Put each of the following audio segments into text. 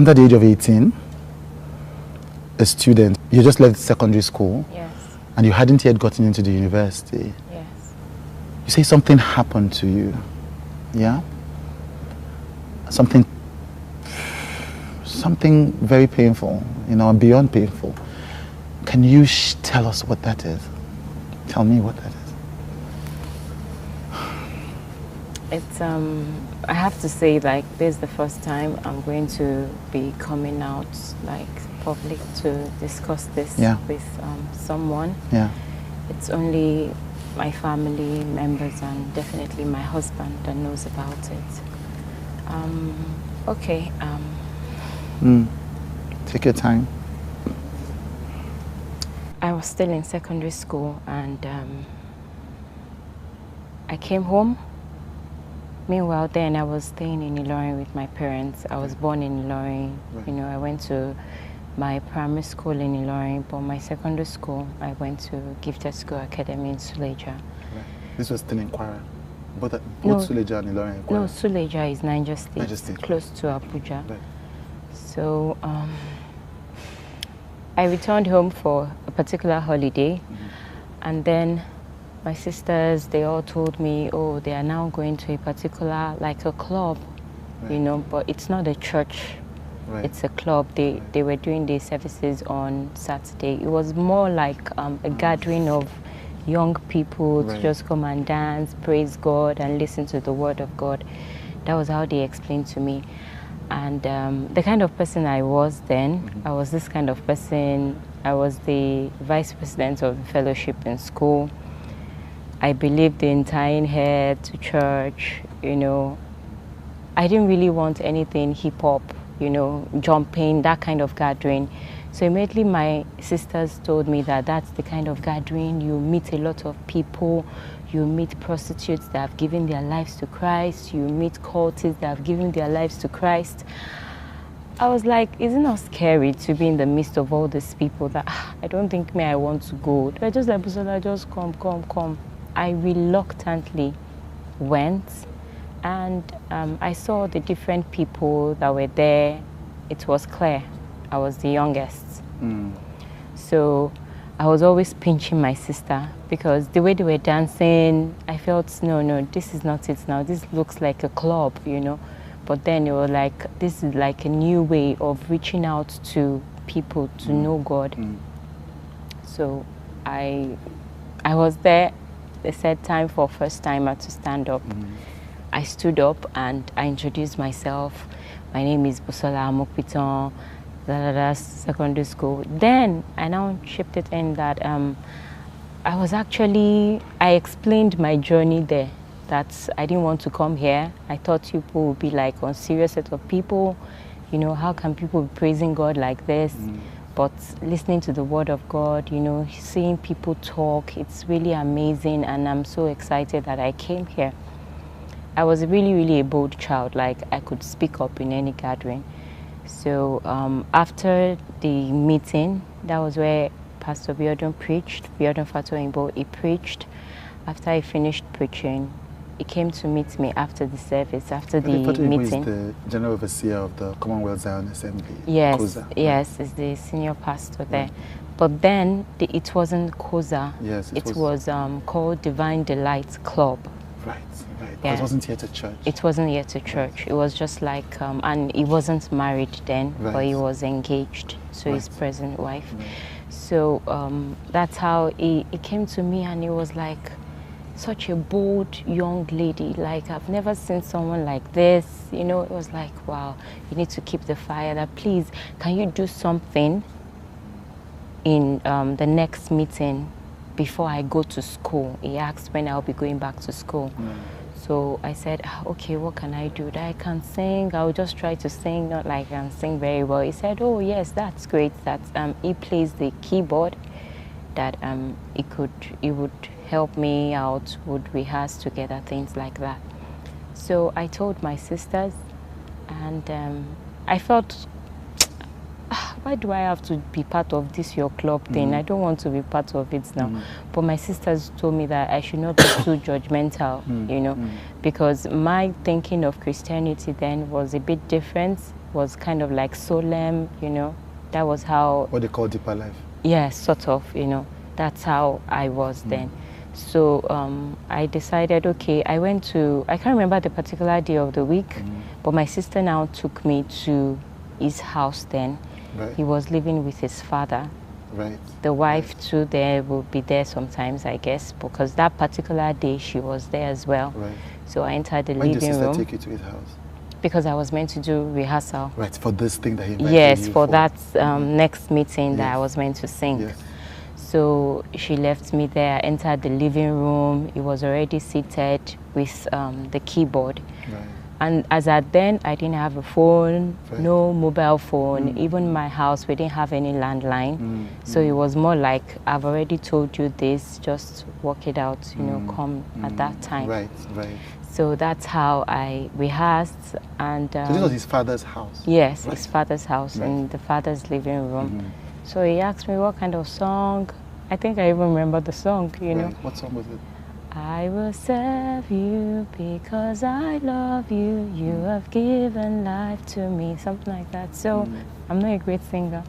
under the age of 18, a student, you just left secondary school. Yes. And you hadn't yet gotten into the university. Yes. You say something happened to you. Yeah? Something very painful, you know, beyond painful. Can you tell us what that is? Tell me what that is. It's, I have to say, like, this is the first time I'm going to be coming out, like, public to discuss this with someone. Yeah. It's only my family members and definitely my husband that knows about it. Okay. Take your time. I was still in secondary school and I came home. Meanwhile, then I was staying in Ilorin with my parents. I was born in Ilorin. Right. You know, I went to my primary school in Ilorin, but my secondary school, I went to Gifted School Academy in Suleja. Right. This was still in Kwara? Both no, Suleja and Ilorin and Kwara? No, Suleja is Niger State, close to Abuja. Right. So, I returned home for a particular holiday, and then my sisters, they all told me, oh, they are now going to a particular, like a club, you know, but it's not a church, it's a club. They were doing their services on Saturday. It was more like a gathering of young people to just come and dance, praise God, and listen to the word of God. That was how they explained to me. And the kind of person I was then, I was this kind of person. I was the vice president of the fellowship in school. I believed in tying hair to church, you know. I didn't really want anything hip-hop, you know, jumping, that kind of gathering. So immediately my sisters told me that that's the kind of gathering. You meet a lot of people. You meet prostitutes that have given their lives to Christ. You meet cultists that have given their lives to Christ. I was like, isn't it not scary to be in the midst of all these people that I don't think I want to go. They're just like, Bukola, just come. I reluctantly went, and I saw the different people that were there. It was clear I was the youngest. So I was always pinching my sister because the way they were dancing, I felt, no, this is not it now. This looks like a club, you know. But then it was like, this is like a new way of reaching out to people to know God. So I was there. They said time for first timer to stand up. I stood up and I introduced myself. My name is Bukola Dakolo, secondary school. Then I now shipped it in that I explained my journey there, that I didn't want to come here. I thought people would be like on serious set of people. You know, how can people be praising God like this? But listening to the word of God, you know, seeing people talk, it's really amazing, and I'm so excited that I came here. I was really a bold child, like I could speak up in any gathering. So after the meeting, that was where Pastor Biodun preached, Biodun Fatoyinbo, he preached. After I finished preaching, he came to meet me after the service, after the meeting. Is the general overseer of the Commonwealth Zion Assembly? Yes, COZA, yes, is the senior pastor there. But then it wasn't COZA. Yes, it was called Divine Delight Club. Right. Yeah. It wasn't yet a church. It wasn't yet a church. It was just like, and he wasn't married then, but he was engaged to his present wife. So that's how he came to me, and he was like, such a bold young lady. Like, I've never seen someone like this. You know, it was like, wow, you need to keep the fire. That please, can you do something in the next meeting before I go to school? He asked when I'll be going back to school. So I said, okay, what can I do? That I can sing. I'll just try to sing, not like I can sing very well. He said, oh yes, that's great. That he plays the keyboard. That he would help me out, would rehearse together, things like that. So I told my sisters, and I felt, why do I have to be part of this your club thing? I don't want to be part of it now. But my sisters told me that I should not be too judgmental, you know, because my thinking of Christianity then was a bit different. was kind of like solemn, you know. That was how... What they call deeper life. Yeah, sort of, you know. That's how I was then. So I decided, okay, I can't remember the particular day of the week, but my sister now took me to his house then. Right. He was living with his father. Right. The wife too there will be there sometimes, I guess, because that particular day she was there as well. Right. So I entered the When living did your room. sister take you to his house? Because I was meant to do rehearsal. Right, for this thing that he invited Yes, you for that next meeting that Yes. I was meant to sing. Yes. So she left me there, I entered the living room. He was already seated with the keyboard. Right. And as at then, I didn't have a phone, Right. no mobile phone. Even my house, we didn't have any landline. So it was more like, I've already told you this, just work it out, you know, come at that time. Right, right. So that's how I rehearsed. And So this was his father's house? yes, Right. his father's house, Right. in the father's living room. So he asked me what kind of song. I think I even remember the song, you know. Right. What song was it? I will serve you because I love you. You have given life to me, something like that. So I'm not a great singer.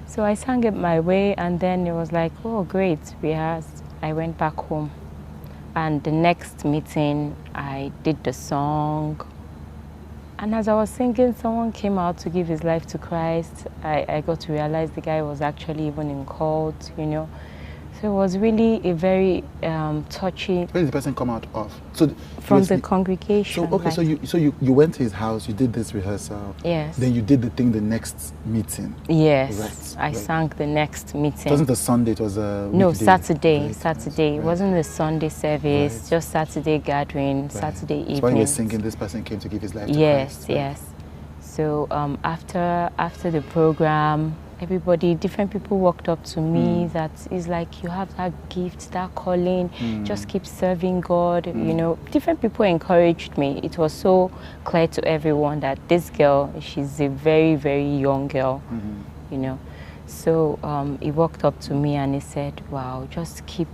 So I sang it my way, and then it was like, oh, great, rehearsed. I went back home. And the next meeting, I did the song. And as I was singing, someone came out to give his life to Christ. I got to realize the guy was actually even in cult, you know. So it was really a very touchy... Where did the person come out of? So from the congregation. So okay, like, so you went to his house, you did this rehearsal. Yes. Then you did the thing the next meeting. Yes. Right, I right. sang the next meeting. It wasn't a Sunday, it was a No, weekday. Saturday. Right, Saturday. right, It wasn't a Sunday service, Right. just Saturday gathering, right. Saturday evening. So when you were singing, this person came to give his life to Yes, Christ. Right? yes. So after the program, everybody, different people walked up to me that is like, you have that gift, that calling, just keep serving God, you know. Different people encouraged me. It was so clear to everyone that this girl, she's a very, very young girl, you know. So he walked up to me and he said, wow, just keep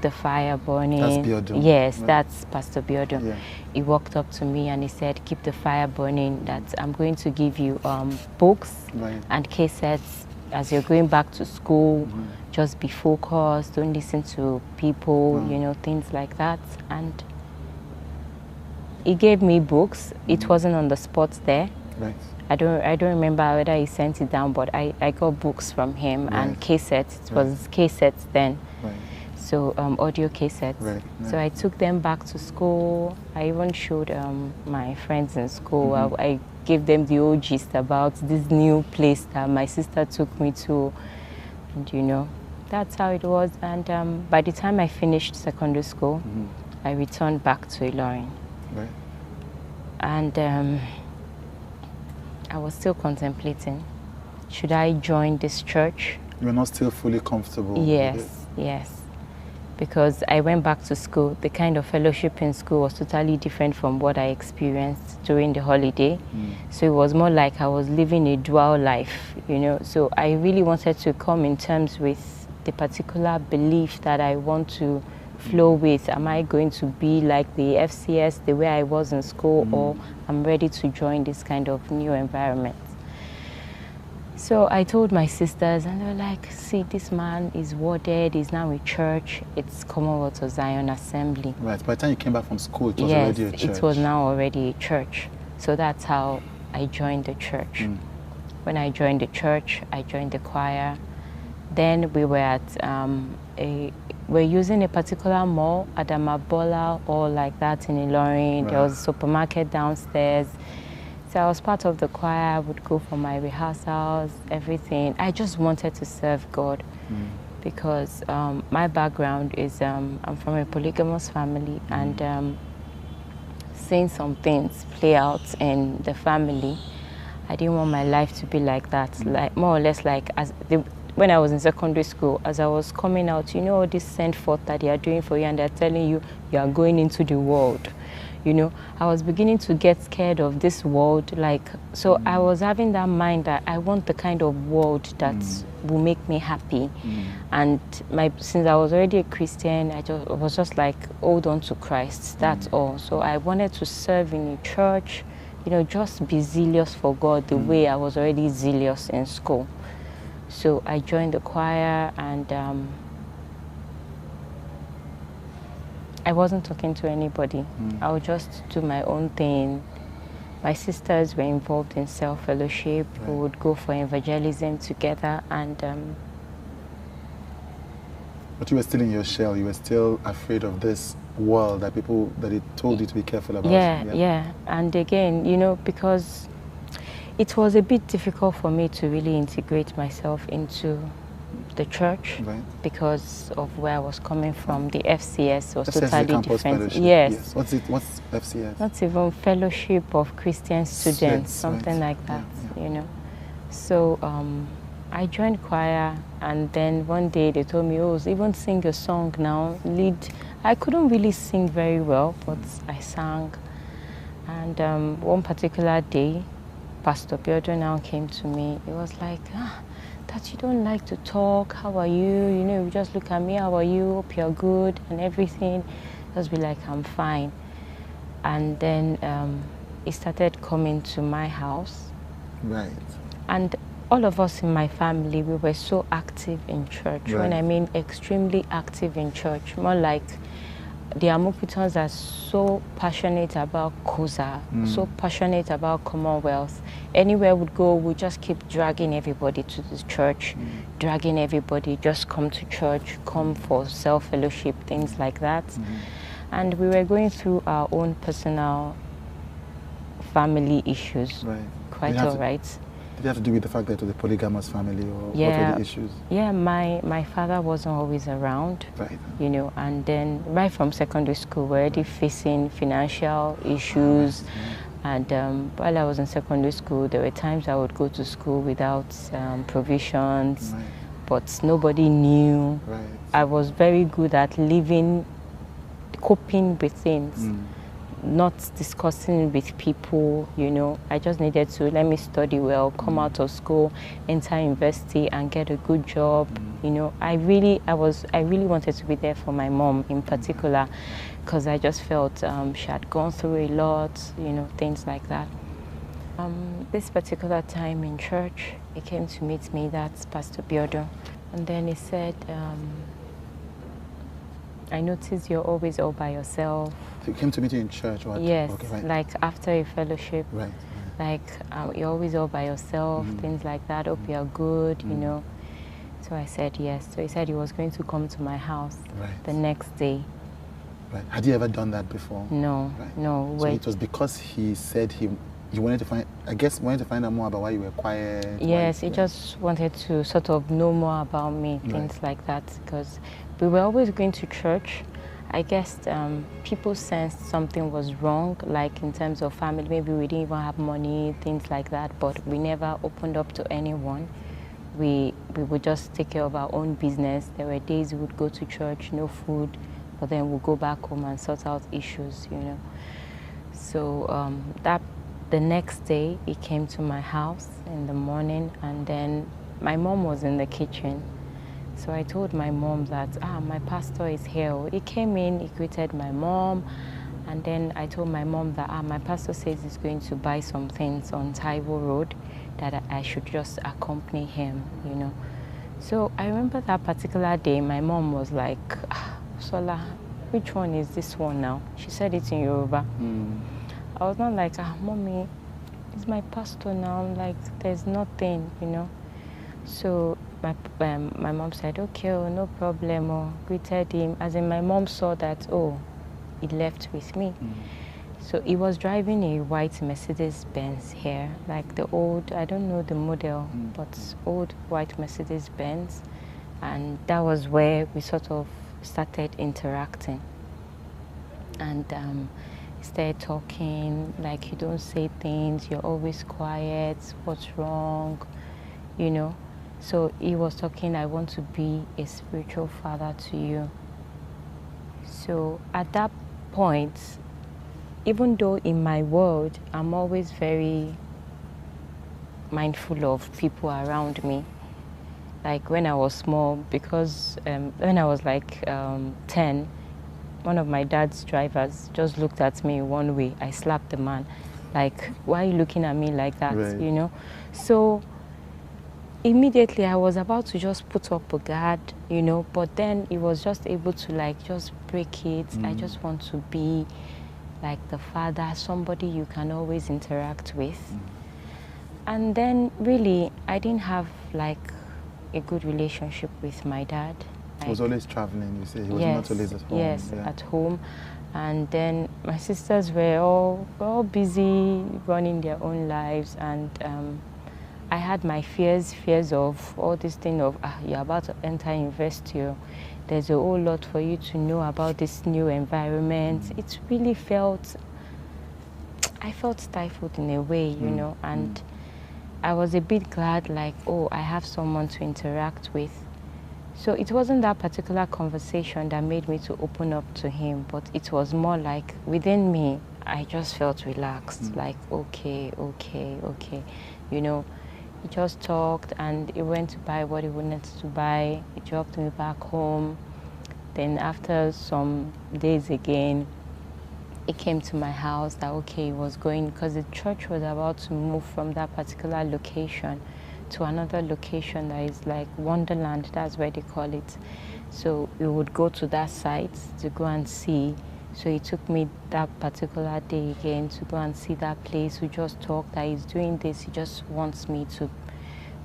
the fire burning. That's Biodun. Yes, Right. that's Pastor Biodun. Yeah. He walked up to me and he said, keep the fire burning, that I'm going to give you books Right. and cassettes as you're going back to school. Just be focused, don't listen to people, you know, things like that. And he gave me books. It wasn't on the spot there. Right. I don't remember whether he sent it down, but I got books from him and cassettes. It was cassettes then. Right. So audio cassettes. Right, So I took them back to school. I even showed my friends in school. I gave them the old gist about this new place that my sister took me to. And you know, that's how it was. And by the time I finished secondary school, I returned back to Ilorin. Right. And I was still contemplating, should I join this church? You were not still fully comfortable with it? Yes, yes. Because I went back to school. The kind of fellowship in school was totally different from what I experienced during the holiday. So it was more like I was living a dual life, you know. So I really wanted to come in terms with the particular belief that I want to flow with. Am I going to be like the FCS, the way I was in school, or I'm ready to join this kind of new environment? So I told my sisters, and they were like, see, this man is worded, he's now a church, it's Commonwealth of Zion Assembly. Right. By the time you came back from school, it was Yes, already a church. it was now already a church. So that's how I joined the church. When I joined the church, I joined the choir. Then we were at we're using a particular mall, Adamabola, or like that in Ilorin. There was a supermarket downstairs. So I was part of the choir. I would go for my rehearsals, everything. I just wanted to serve God because my background is I'm from a polygamous family, and seeing some things play out in the family, I didn't want my life to be like that. Like more or less like when I was in secondary school, as I was coming out, you know, this send forth that they are doing for you, and they're telling you you are going into the world. You know, I was beginning to get scared of this world. Like, so I was having that mind that I want the kind of world that will make me happy. And since I was already a Christian, I was just like, hold on to Christ, that's all. So I wanted to serve in a church, just be zealous for God the way I was already zealous in school. So I joined the choir, and I wasn't talking to anybody. I would just do my own thing. My sisters were involved in self-fellowship. Right. We would go for evangelism together, and But you were still in your shell. You were still afraid of this world that it told you to be careful about. Yeah. And again, because it was a bit difficult for me to really integrate myself into the church, Right. because of where I was coming from. The FCS was FCS is a totally campus different. fellowship. Yes. What's FCS? Not even Fellowship of Christian Students, something right. like that, Yeah. So I joined choir, and then one day they told me, oh, even sing a song now, lead. I couldn't really sing very well, but I sang. And one particular day, Pastor Biodo now came to me. It was like, that you don't like to talk. How are you? You just look at me. How are you? Hope you're good and everything. Just be like, I'm fine. And then he started coming to my house. Right. And all of us in my family, we were so active in church. Right. When I mean extremely active in church, more like the Amokitans are so passionate about COZA, so passionate about Commonwealth. Anywhere we'd go, we just keep dragging everybody to the church, dragging everybody, just come to church, come for self-fellowship, things like that. And we were going through our own personal family issues. Right. Quite all right. Did it have to do with the fact that it was a polygamous family, or what were the issues? Yeah, my father wasn't always around, Right. And then right from secondary school, we're already facing financial issues. And while I was in secondary school, there were times I would go to school without provisions, Right. but nobody knew. Right. I was very good at coping with things. Not discussing with people, I just needed to let me study well, come out of school, enter university, and get a good job. I really wanted to be there for my mom in particular, because I just felt she had gone through a lot, things like that. This particular time in church, he came to meet me, that's Pastor Biodo, and then he said, I noticed you're always all by yourself. So you came to meet you in church? Or Yes, okay, right. like after a fellowship. Right. Like you're always all by yourself, things like that. Hope you're good, So I said yes. So he said he was going to come to my house the next day. Right. Had you ever done that before? No, right. no. So it was because he said you wanted to find out more about why you were quiet? Yes, he just wanted to sort of know more about me, things like that, because we were always going to church. I guess people sensed something was wrong, like in terms of family. Maybe we didn't even have money, things like that, but we never opened up to anyone. We would just take care of our own business. There were days we would go to church, no food, but then we'll go back home and sort out issues, So the next day, he came to my house in the morning, and then my mom was in the kitchen. So I told my mom that, my pastor is here. He came in, he greeted my mom, and then I told my mom that, my pastor says he's going to buy some things on Taiwo Road, that I should just accompany him, So I remember that particular day, my mom was like, Sola, which one is this one now? She said it in Yoruba. I was not like, Mommy, it's my pastor now. I'm like, there's nothing, So my mom said, okay, no problem, greeted him. As in, my mom saw that, he left with me. So he was driving a white Mercedes-Benz here, like the old, I don't know the model, but old white Mercedes-Benz. And that was where we sort of started interacting. And started talking, like, you don't say things, you're always quiet, what's wrong, So he was talking, I want to be a spiritual father to you. So at that point, even though in my world, I'm always very mindful of people around me, like when I was small, because when I was like 10, one of my dad's drivers just looked at me one way. I slapped the man. Like, why are you looking at me like that, Right. you know? So immediately I was about to just put up a guard, you know, but then he was just able to like just break it. I just want to be like the father, somebody you can always interact with. And then really I didn't have like a good relationship with my dad. He was always traveling, you say. He was Yes, not always at home. yes, Yeah. at home. And then my sisters were all busy running their own lives, and I had my fears of all this thing of you're about to enter university. There's a whole lot for you to know about this new environment. It really I felt stifled in a way, you know, and I was a bit glad like, oh, I have someone to interact with. So it wasn't that particular conversation that made me to open up to him, but it was more like within me, I just felt relaxed, like, okay, you know. He just talked and he went to buy what he wanted to buy. He dropped me back home. Then after some days again, he came to my house that, okay, he was going, because the church was about to move from that particular location to another location that is like Wonderland, that's where they call it. So we would go to that site to go and see. So he took me that particular day again to go and see that place. We just talked that he's doing this. He just wants me to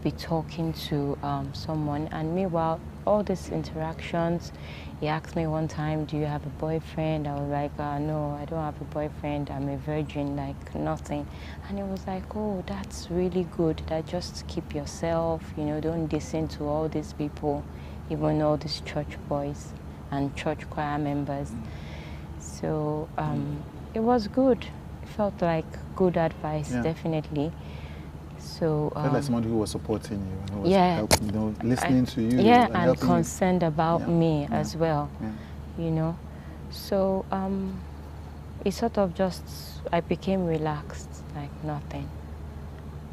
be talking to someone. And meanwhile, all these interactions, he asked me one time, do you have a boyfriend? I was like, no, I don't have a boyfriend. I'm a virgin, like nothing. And he was like, oh, that's really good. That just keep yourself, you know, don't listen to all these people, even all these church boys and church choir members. So it was good. It felt like good advice, definitely. So felt like someone who was supporting you and who was helping, you know, listening to you. And concerned about me as well, you know. So it sort of just, I became relaxed, like nothing,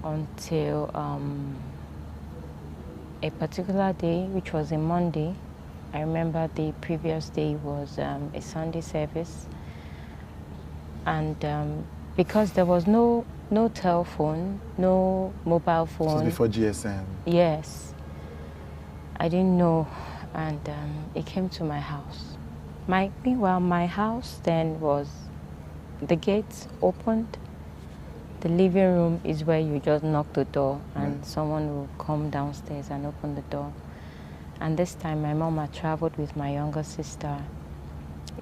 until a particular day, which was a Monday. I remember the previous day was a Sunday service, and because there was no telephone, no mobile phone. This was before GSM. Yes, I didn't know, and it came to my house. Meanwhile, my house then was, the gates opened. The living room is where you just knock the door, and someone will come downstairs and open the door. And this time my mom had traveled with my younger sister.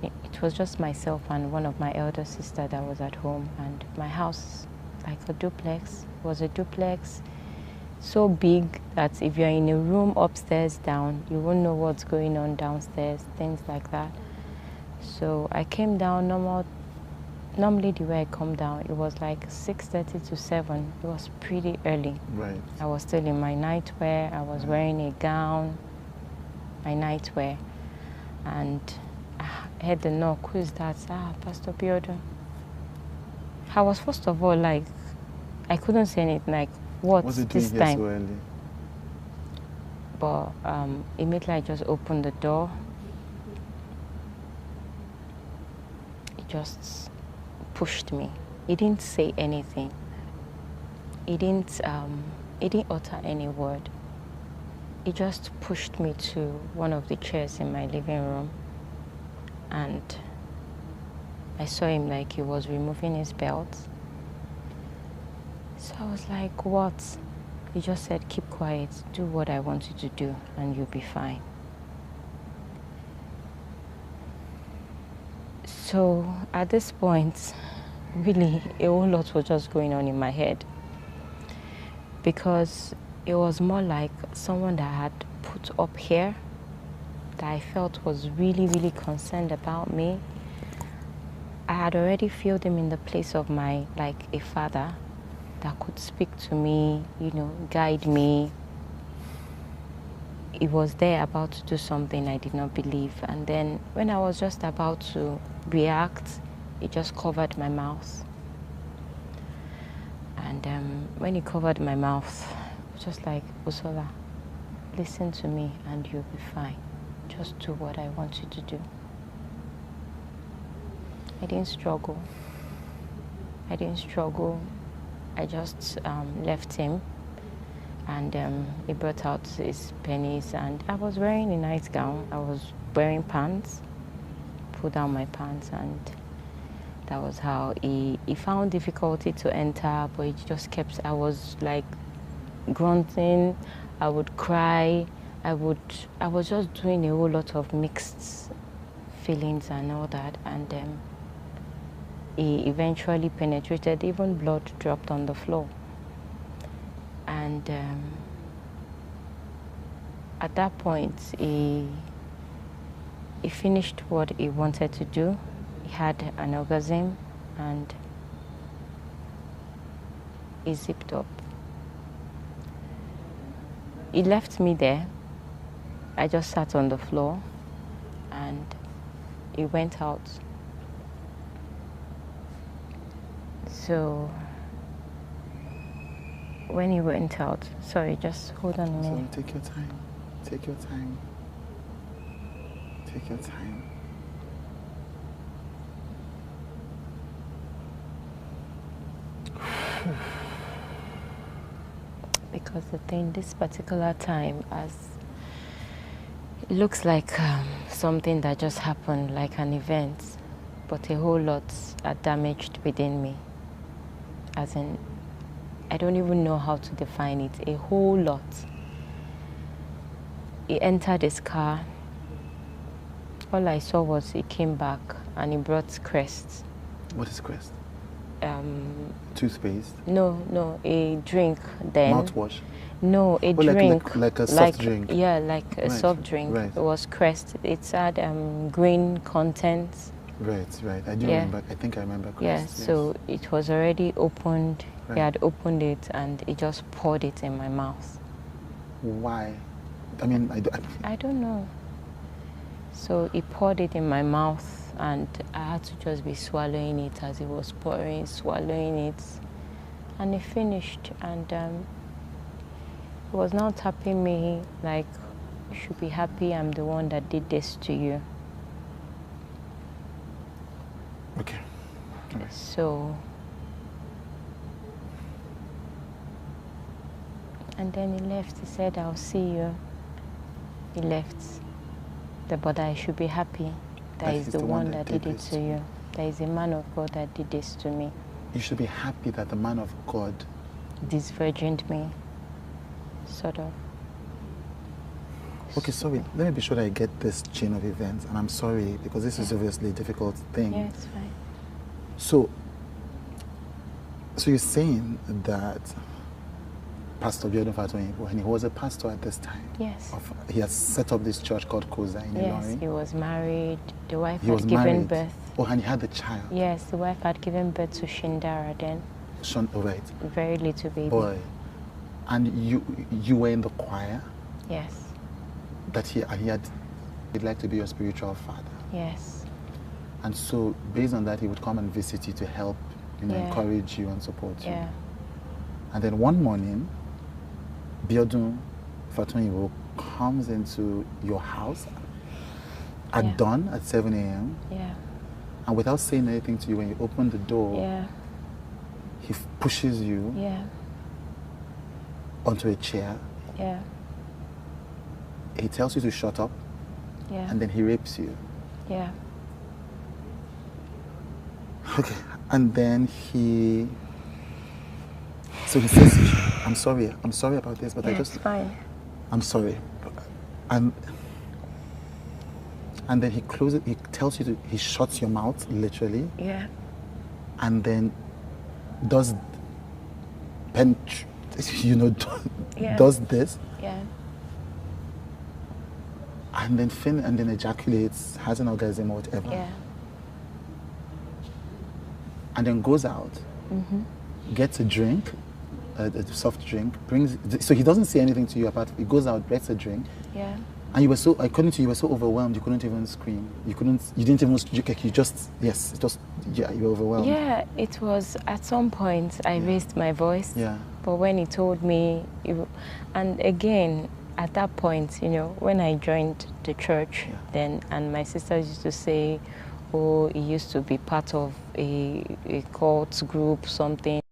It was just myself and one of my elder sister that was at home, and my house, like a duplex, was a duplex so big that if you're in a room upstairs down, you won't know what's going on downstairs, things like that. So I came down normally the way I come down, it was like 6:30 to 7. It was pretty early. Right. I was still in my nightwear. I was wearing a gown, my nightwear, and I heard the knock. Who is that? Pastor Biodo. I was first of all like, I couldn't say anything, like, what's this time? So early? But immediately I just opened the door. He just pushed me. He didn't say anything. He didn't utter any word. He just pushed me to one of the chairs in my living room, and I saw him like he was removing his belt. So I was like, what? He just said, keep quiet, do what I want you to do, and you'll be fine. So at this point, really, a whole lot was just going on in my head, because it was more like someone that I had put up here that I felt was really, really concerned about me. I had already filled him in the place of my, like, a father that could speak to me, you know, guide me. He was there about to do something I did not believe. And then when I was just about to react, he just covered my mouth. And when he covered my mouth, I was just like, Bukola, listen to me and you'll be fine. Just do what I want you to do. I didn't struggle. I didn't struggle. I just left him, and he brought out his pennies, and I was wearing a nightgown. I was wearing pants, pulled down my pants, and that was how he found difficulty to enter, but he just kept, I was like grunting, I would cry, I was just doing a whole lot of mixed feelings and all that, and he eventually penetrated, even blood dropped on the floor. And at that point, he finished what he wanted to do. He had an orgasm and he zipped up. He left me there. I just sat on the floor and he went out. So when he went out, sorry, just hold on a minute. So take your time. Take your time. Take your time. Because the thing, this particular time, it looks like something that just happened, like an event, but a whole lot are damaged within me. As in, I don't even know how to define it, a whole lot. He entered his car. All I saw was he came back and he brought Crest. What is Crest? Toothpaste? No, a drink then. Mouthwash? No, a drink. Like a soft drink? Yeah, like a soft drink. Right. It was Crest. It had green contents. Right. I do remember. I think I remember Crest. Yeah, yes. so it was already opened. Right. He had opened it and he just poured it in my mouth. Why? I mean, I don't know. So he poured it in my mouth and I had to just be swallowing it as he was pouring, swallowing it. And he finished and he was now tapping me like, you should be happy I'm the one that did this to you. Okay. Okay. So, and then he left. He said, I'll see you. He left. But I should be happy. That is the one that did it to you. There is a man of God that did this to me. You should be happy that the man of God disvirgined me, sort of. Okay, sorry. Let me be sure that I get this chain of events, and I'm sorry because this is obviously a difficult thing. Yeah, it's fine. So you're saying that Pastor Biodun Fatoyinbo, and he was a pastor at this time. Yes. He has set up this church called COZA in Ilorin. Yes, he was married. The wife had given birth. Oh, and he had the child. Yes, the wife had given birth to Shindara then. Oh, right. Very little baby. Boy. And you were in the choir? Yes. That he'd like to be your spiritual father. Yes. And so based on that, he would come and visit you to help, Yeah. encourage you and support you. Yeah. And then one morning, Biodun Fatoyinbo comes into your house at dawn at 7 a.m. Yeah. And without saying anything to you, when you open the door, Yeah. he pushes you Yeah. onto a chair. Yeah. He tells you to shut up. Yeah. And then he rapes you. Yeah. Okay. And then so he says, I'm sorry about this, but yeah, it's fine. I'm sorry. And then he tells you he shuts your mouth, literally. Yeah. And then does this. Yeah. And then ejaculates, has an orgasm or whatever. Yeah. And then goes out, gets a drink, a soft drink, so he doesn't say anything to you apart. He goes out, gets a drink. Yeah. And you were so, according to you, were so overwhelmed, you couldn't even scream. You didn't even, you were overwhelmed. Yeah, it was, at some point, I raised my voice. Yeah. But when he told me, and again, at that point, when I joined the church then, and my sisters used to say, oh, he used to be part of a cult group, something.